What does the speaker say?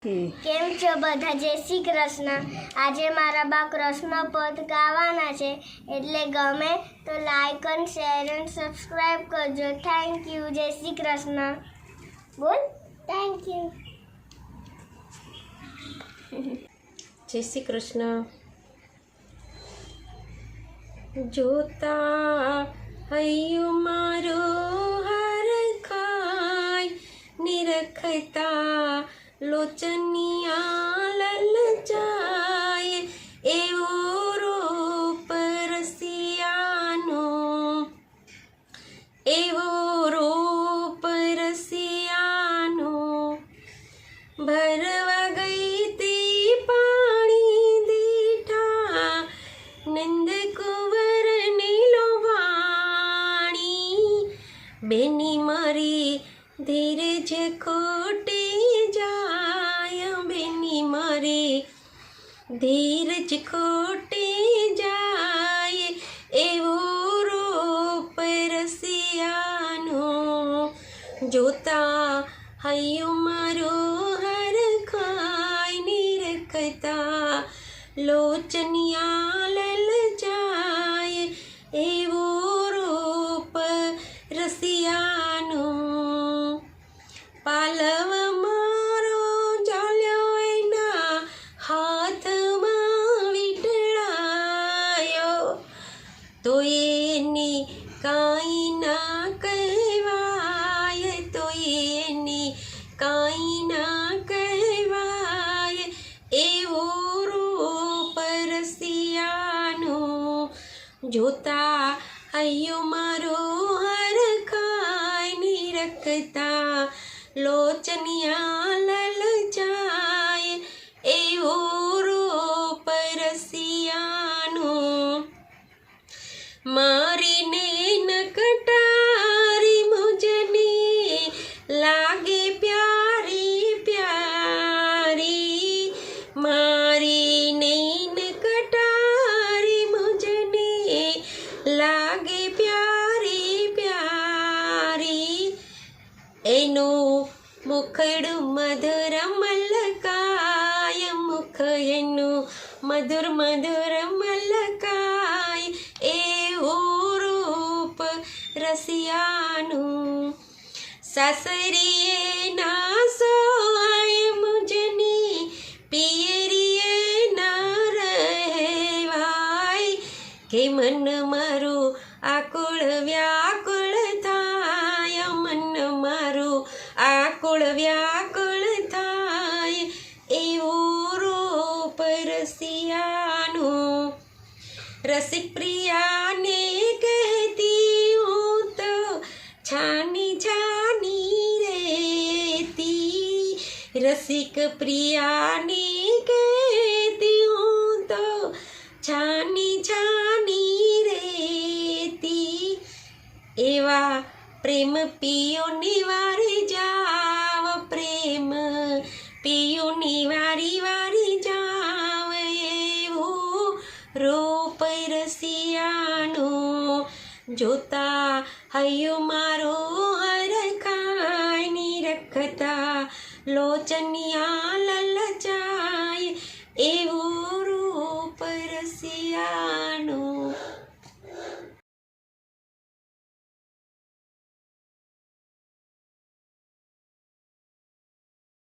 કેમ છો બધા? જય શ્રી કૃષ્ણ। આજે મારા બા કૃષ્ણ પદ ગાવાના છે, એટલે ગમે તો લાઈક અને શેર અને સબસ્ક્રાઈબ કરજો। Thank you. જય શ્રી કૃષ્ણ। બોલ થેન્ક યુ। જય શ્રી કૃષ્ણ। જોતા હૈયું મારું હરખાય, નિરખતા લોચનિયા લલચાય, એવું રૂપ રસિયાનું, એવું રૂપ રસિયાનું। ભરવા ગઈ તી પાણી દીઠા, નંદ કુંવરને લોભાણી, બેની મારી ધીરજ ખોટી જાય, બેની મારી ધીરજ ખોટી જાય, એવું રૂપ રસિયાનું। જોતા હૈયું મારું હરખાય, નિરખતા લોચનિયા લલચાય, એવું રૂપ રસિયાનું। પાલવ મારો ચાલ્યો એના હાથમાં વીંટળાયો, તો એની કાંઈ ના કહેવાય, તો એની કાંઈ ના કહેવાય, એવું રૂપ રસિયાનું। જોતા હૈયું મારું હરખાય, નિરખતા લોચનિયા લલચાય, એવું રૂપ રસિયાનું। મારી નૈન કટારી મુજને લાગે પ્યારી પ્યારી, મારી નૈન કટારી મુજને લાગે પ્યારી પ્યારી, એનું મુખડું મધુર મલકાય, મુખ એનું મધુર મધુર મલકાય, એવું રૂપ રસિયાનું। સાસરીએ ના સોહાય મુજની, પિયરીએ ના રહેવાય, કે મન મારું આકુળ વ્યાકુળ થાય, મન મારું આકુળ વ્યાકુળ થાય, એવું રૂપ રસિયાનું। રસિક પ્રિયાને કહેતી હું તો છાની છાની રહેતી, રસિક પ્રિયાને કહેતી હું તો છાની છાની રહેતી, એવા પ્રેમ પિયોની વારે જાવ, પ્રેમ પિયોની વારી વારી જાવ, એવું રૂપ રસિયાનું। જોતા હૈયું મારું હરખાય, નિરખતા લોચનિયા લલચાય, એવું